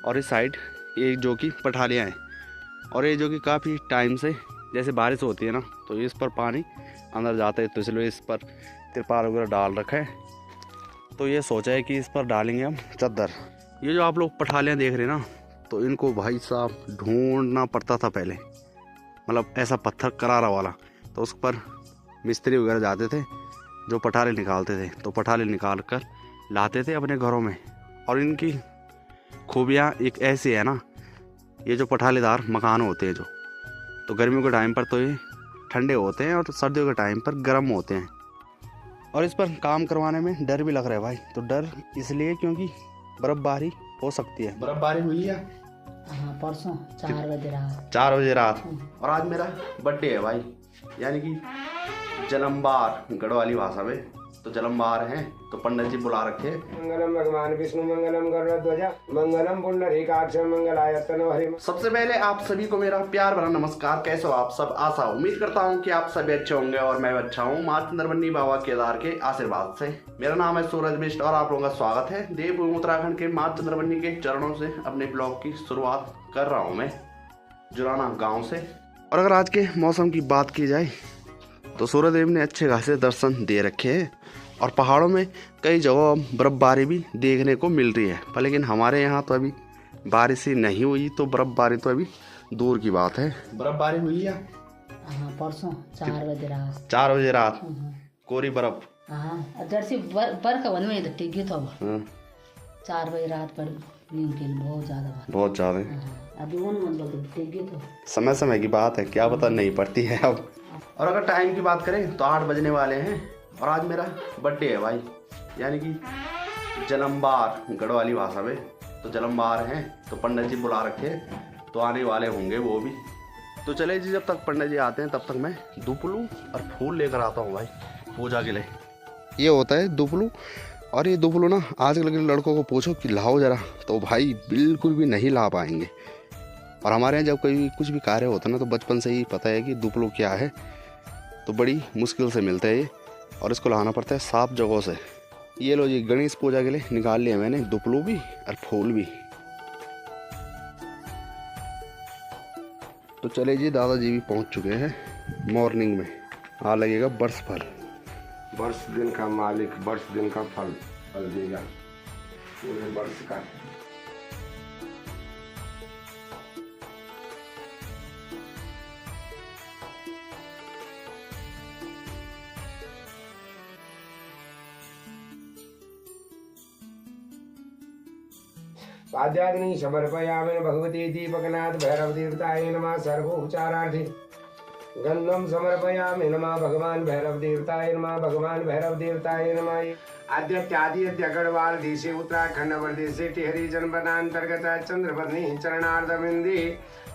और इस साइड ये जो कि पठालियाँ हैं, और ये जो कि काफ़ी टाइम से जैसे बारिश होती है ना तो इस पर पानी अंदर जाता है, तो इसलिए इस पर तिरपाल वगैरह डाल रखा है। तो ये सोचा है कि इस पर डालेंगे हम चद्दर। ये जो आप लोग पठालियाँ देख रहे हैं ना, तो इनको भाई साहब ढूंढना पड़ता था पहले, मतलब ऐसा पत्थर करारा वाला, तो उस पर मिस्त्री वगैरह जाते थे जो पठाले निकालते थे, तो पठाले निकाल कर लाते थे अपने घरों में। और इनकी खूबियाँ एक ऐसी है ना, ये जो पठालेदार मकान होते हैं जो, तो गर्मियों के टाइम पर तो ये ठंडे होते हैं और सर्दियों के टाइम पर गर्म होते हैं। और इस पर काम करवाने में डर भी लग रहा है भाई। तो डर इसलिए क्योंकि बर्फबारी हो सकती है। बर्फबारी हुई है हाँ, परसों 4 बजे रात। 4 बजे रात। और आज मेरा बर्थडे है भाई, यानी कि जलम्बार गढ़वाली भाषा में तो जलम्बार हैं, तो पंडित जी बुला रखे। मंगलम भगवान विष्णु मंगलम गरुड़ध्वजा मंगलम पुंडरीकाक्ष मंगलायतनो हरि। सबसे पहले आप सभी को मेरा प्यार भरा नमस्कार। कैसे हो आप सब? आशा उम्मीद करता हूँ कि आप सभी अच्छे होंगे और मैं अच्छा हूँ, माँ चंद्रवनी बाबा केदार के आशीर्वाद से। मेरा नाम है सूरज मिश्र और आप लोगों का स्वागत है देवभूमि उत्तराखंड के माँ चंद्रवनी के चरणों से अपने ब्लॉग की शुरुआत कर रहा हूँ मैं जुराना गाँव से। और अगर आज के मौसम की बात की जाए तो सूर्यदेव ने अच्छे खासे दर्शन दे रखे हैं और पहाड़ों में कई जगह बर्फबारी भी देखने को मिल रही है। पर लेकिन हमारे यहाँ तो अभी बारिश ही नहीं हुई, तो बर्फबारी तो अभी दूर की बात है। बर्फबारी हुई है हाँ, परसों 4 बजे रात। 4 बजे रात कोरी बर्फ। हाँ, जर्सी बर का वन में तो टिकी तो 4 बजे रात पर बहुत ज़्यादा अभी मतलब टिकी तो समय समय की बात है, क्या पता नहीं पड़ती है अब। और अगर टाइम की बात करें तो 8 बजने वाले हैं और आज मेरा बर्थडे है भाई, यानी कि जलम्बार गढ़वाली भाषा में तो जलम्बार हैं, तो पंडित जी बुला रखे तो आने वाले होंगे वो भी। तो चले जी, जब तक पंडित जी आते हैं तब तक मैं दुपलू और फूल लेकर आता हूँ भाई पूजा के लिए। ये होता है दुपलू, और ये दुपलू ना आजकल के लड़कों को पूछो कि लाओ जरा, तो भाई बिल्कुल भी नहीं ला पाएंगे। और हमारे यहाँ जब कोई कुछ भी कार्य होता है ना तो बचपन से ही पता है कि दुपलू क्या है, तो बड़ी मुश्किल से मिलता है ये, और इसको लाना पड़ता है साफ जगहों से। ये लो जी, गणेश पूजा के लिए निकाल लिया मैंने दुपलू भी और फूल भी। तो चले जी, दादाजी भी पहुंच चुके हैं मॉर्निंग में। आ लगेगा वर्ष फल। वर्ष दिन का मालिक वर्ष दिन का फल देगा पूरे वर्ष का। पाद्याग्नि समर्पयामि भगवती दीपकनाथ भैरव देवताय नमः। सर्वोपचारार्थी गंधम समर्पयामि नमः भगवान भैरव देवताय नमः। भगवान भैरव देवताय नमः। आद्यत्यादि गढ़वाल देशे उत्तराखंड प्रदेशे टिहरी जनपदांतर्गत चंद्रपत्नी चरणार्धबिंदी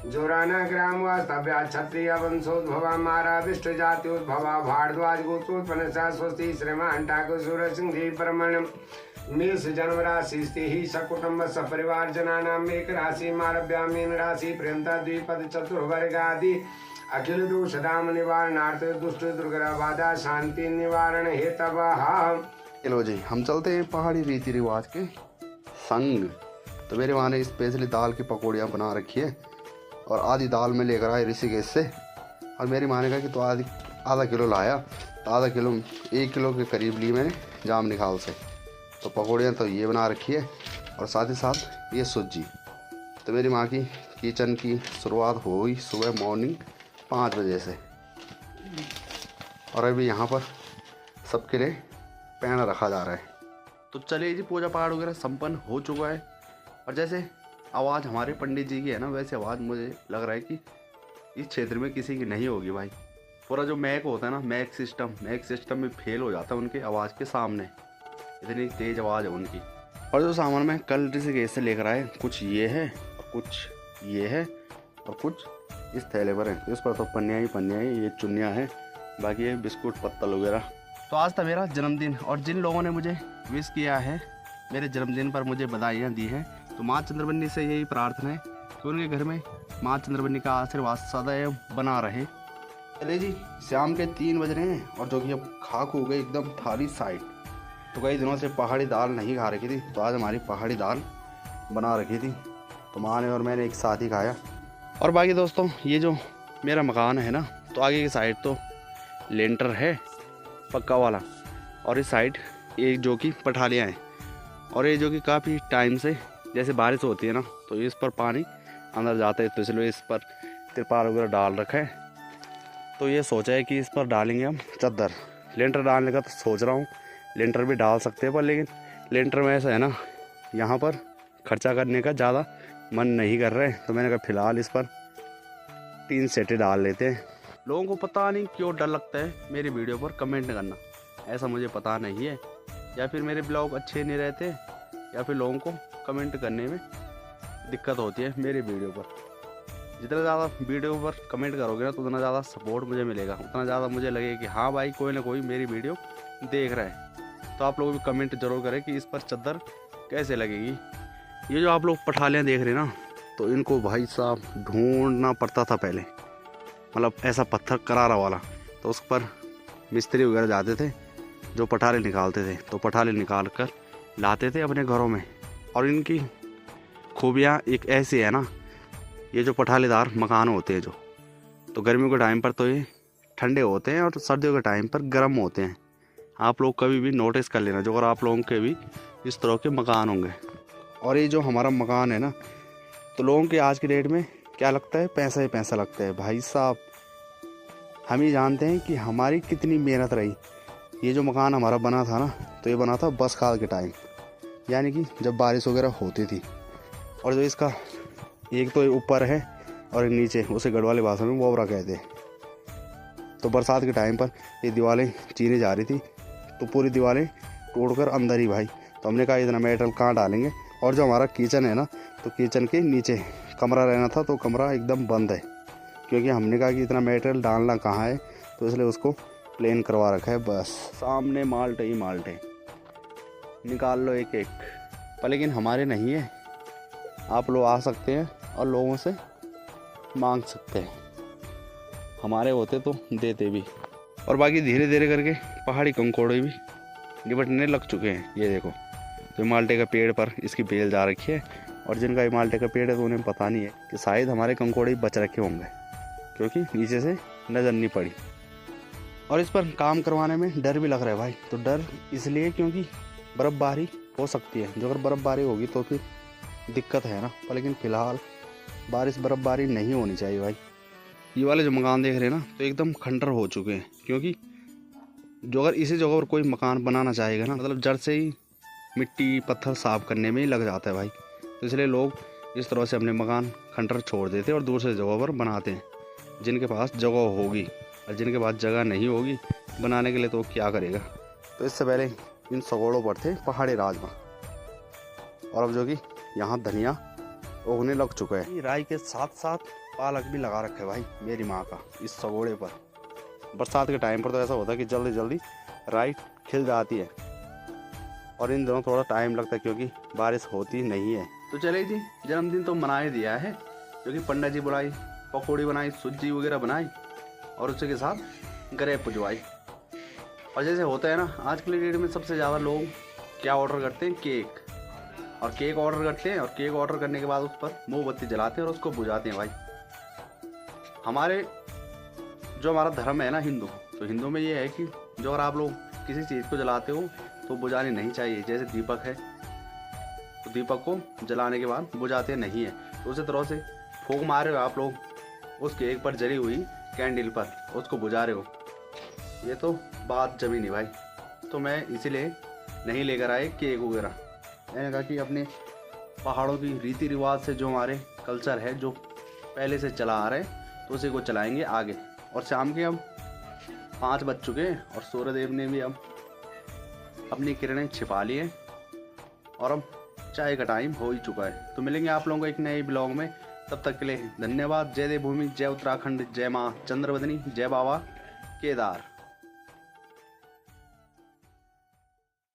जोराना ग्राम वास्तव्या क्षत्रिय वंशोद्भवा मारा विष्ट जात्योद्भवा भारद्वाज गोत्रोत्पन्न स्वस्ति श्रीमान ठाकुर सूरज सिंह देव परमण मेष जन्म राशि स्थिति सकुटुंब सपरिवार जनानाम एक राशि मारभ्या मीन राशि प्रियंता द्विपद चतुर्वर्ग आदि अखिल दोषधाम निवारणार्थ दुष्ट दुर्ग्रह बाधा शांति निवारण हेतवः। चलो जी, हम चलते हैं पहाड़ी रीति रिवाज के संग। तो मेरे वहाँ ने स्पेशली दाल की पकौड़ियाँ बना रखी है और आधी दाल में लेकर आए ऋषिकेश से। और मेरी माँ ने कहा कि तो आधा किलो लाया, तो आधा किलो 1 किलो के करीब ली मैंने जाम निकाल से। तो पकौड़ियाँ तो ये बना रखी है और साथ ही साथ ये सूजी। तो मेरी माँ की किचन की शुरुआत हो गई सुबह मॉर्निंग 5 बजे से, और अभी यहाँ पर सबके लिए पैन रखा जा रहा है। तो चलिए जी, पूजा पाठ वगैरह संपन्न हो चुका है। और जैसे आवाज़ हमारे पंडित जी की है ना, वैसे आवाज़ मुझे लग रहा है कि इस क्षेत्र में किसी की नहीं होगी भाई। पूरा जो मैक होता है ना, मैक सिस्टम में फेल हो जाता है उनके आवाज़ के सामने, इतनी तेज़ आवाज़ है उनकी। और जो सामान मैं कल ऋषिकेश से लेकर आए, कुछ ये है और कुछ ये है और कुछ इस थैले पर है। इस पर तो पन्नियाँ ही ये चुन्नियाँ हैं, बाकी ये बिस्कुट पत्तल वगैरह। तो आज था मेरा जन्मदिन, और जिन लोगों ने मुझे विश किया है मेरे जन्मदिन पर, मुझे बधाइयाँ दी हैं, तो माँ चंद्रवनी से यही प्रार्थना है कि उनके घर में माँ चंद्रवनी का आशीर्वाद सदैव बना रहे। चले जी, शाम के 3 बज रहे हैं और जो कि अब खाक हो गई एकदम थाली साइड। तो कई दिनों से पहाड़ी दाल नहीं खा रखी थी, तो आज हमारी पहाड़ी दाल बना रखी थी। तो माँ ने और मैंने एक साथ ही खाया। और बाकी दोस्तों ये जो मेरा मकान है ना, तो आगे की साइड तो लेंटर है पक्का वाला, और इस साइड एक जो कि पठालियाँ हैं, और ये जो कि काफ़ी टाइम से जैसे बारिश होती है ना तो इस पर पानी अंदर जाता है, तो इसलिए इस पर तिरपाल वगैरह डाल रखा है। तो ये सोचा है कि इस पर डालेंगे हम चद्दर। लेंटर डालने का तो सोच रहा हूँ, लेंटर भी डाल सकते हैं, पर लेकिन लेंटर में ऐसा है ना, यहाँ पर खर्चा करने का ज़्यादा मन नहीं कर रहे, तो मैंने कहा फ़िलहाल इस पर 3 सेटें डाल लेते हैं। लोगों को पता नहीं क्यों डर लगता है मेरी वीडियो पर कमेंट करना, ऐसा मुझे पता नहीं है, या फिर मेरे ब्लॉग अच्छे नहीं रहते, या फिर लोगों को कमेंट करने में दिक्कत होती है मेरे वीडियो पर। जितना ज़्यादा वीडियो पर कमेंट करोगे ना तो उतना ज़्यादा सपोर्ट मुझे मिलेगा, उतना ज़्यादा मुझे लगेगा कि हाँ भाई कोई ना कोई मेरी वीडियो देख रहा है। तो आप लोग भी कमेंट जरूर करें कि इस पर चद्दर कैसे लगेगी। ये जो आप लोग पठालियाँ देख रहे हैं ना, तो इनको भाई साहब ढूंढना पड़ता था पहले, मतलब ऐसा पत्थर करारा वाला, तो उस पर मिस्त्री वगैरह जाते थे जो पठाले निकालते थे, तो पठाले निकाल कर लाते थे अपने घरों में। और इनकी खूबियाँ एक ऐसी है ना, ये जो पठालेदार मकान होते हैं जो, तो गर्मियों के टाइम पर तो ये ठंडे होते हैं और सर्दियों के टाइम पर गर्म होते हैं। आप लोग कभी भी नोटिस कर लेना जो अगर आप लोगों के भी इस तरह के मकान होंगे। और ये जो हमारा मकान है ना, तो लोगों के आज की डेट में क्या लगता है, पैसा ही पैसा लगता है। भाई साहब हम ही जानते हैं कि हमारी कितनी मेहनत रही। ये जो मकान हमारा बना था ना, तो ये बना था बरसात के टाइम, यानी कि जब बारिश वगैरह होती थी। और जो इसका एक तो ऊपर है और एक नीचे, उसे गढ़वाली भाषा में वोवरा कहते हैं। तो बरसात के टाइम पर ये दीवारें चीनी जा रही थी, तो पूरी दीवारें तोड़कर अंदर ही भाई, तो हमने कहा इतना मेटल कहाँ डालेंगे। और जो हमारा किचन है ना, तो किचन के नीचे कमरा रहना था, तो कमरा एकदम बंद है, क्योंकि हमने कहा कि इतना मेटेरियल डालना कहाँ है, तो इसलिए उसको प्लेन करवा रखा है। बस सामने माल्टे ही माल्टे, निकाल लो एक एक। पर लेकिन हमारे नहीं है, आप लोग आ सकते हैं और लोगों से मांग सकते हैं, हमारे होते तो देते भी। और बाकी धीरे धीरे करके पहाड़ी कंकोड़े भी निपटने लग चुके हैं। ये देखो, तो माल्टे का पेड़ पर इसकी बेल जा रखी है, और जिनका ये माल्टे का पेड़ है तो उन्हें पता नहीं है कि शायद हमारे कंकोड़े बच रखे होंगे, क्योंकि नीचे से नज़र नहीं पड़ी। और इस पर काम करवाने में डर भी लग रहा है भाई। तो डर इसलिए क्योंकि बर्फ़बारी हो सकती है, जो अगर बर्फ़बारी होगी तो फिर दिक्कत है ना। पर लेकिन फ़िलहाल बारिश बर्फ़बारी नहीं होनी चाहिए भाई। ये वाले जो मकान देख रहे हैं ना, तो एकदम खंडर हो चुके हैं, क्योंकि जो अगर इसी जगह पर कोई मकान बनाना चाहेगा ना, मतलब जड़ से ही मिट्टी पत्थर साफ़ करने में ही लग जाता है भाई। तो इसलिए लोग इस तरह से अपने मकान खंडर छोड़ देते हैं और दूसरे जगहों पर बनाते हैं, जिनके पास जगह होगी। और जिनके पास जगह नहीं होगी बनाने के लिए तो क्या करेगा। तो इससे पहले इन सगोड़ों पर थे पहाड़ी राजमा, और अब जो कि यहाँ धनिया उगने लग चुका है। राई के साथ साथ पालक भी लगा रखा है भाई मेरी माँ का इस सगोड़े पर। बरसात के टाइम पर तो ऐसा होता है कि जल्दी जल्दी राई खिल जाती है, और इन दिनों थोड़ा टाइम लगता है क्योंकि बारिश होती नहीं है। तो चले जी, जन्मदिन तो मना ही दिया है, क्योंकि पंडित जी बुलाई, पकौड़ी बनाई, सूजी वगैरह बनाई, और उसी के साथ गरे पुजवाई। और जैसे होता है ना, आज के डेट में सबसे ज़्यादा लोग क्या ऑर्डर करते हैं, केक। और केक ऑर्डर करते हैं, और केक ऑर्डर करने के बाद उस पर मोमबत्ती जलाते हैं और उसको बुझाते हैं भाई। हमारे जो हमारा धर्म है ना हिंदू, तो हिंदू में ये है कि जो अगर आप लोग किसी चीज़ को जलाते हो तो बुझानी नहीं चाहिए। जैसे दीपक है, तो दीपक को जलाने के बाद बुझाते नहीं है, तो उसी तरह से फूंक मार रहे हो आप लोग उस केक पर जली हुई कैंडल पर, उसको बुझा रहे हो, ये तो बात जमी नहीं भाई। तो मैं इसीलिए नहीं लेकर आए केक वगैरह। मैंने कहा कि अपने पहाड़ों की रीति रिवाज से जो हमारे कल्चर है, जो पहले से चला आ रहे हैं, तो उसी को चलाएंगे आगे। और शाम के अब 5 बज चुके हैं, और सूर्यदेव ने भी अब अपनी किरणें छिपा ली हैं, और अब चाय का टाइम हो ही चुका है। तो मिलेंगे आप लोगों को एक नए ब्लॉग में, तब तक के लिए धन्यवाद। जय देवभूमि, जय उत्तराखंड, जय माँ चंद्रवदनी, जय बाबा केदार।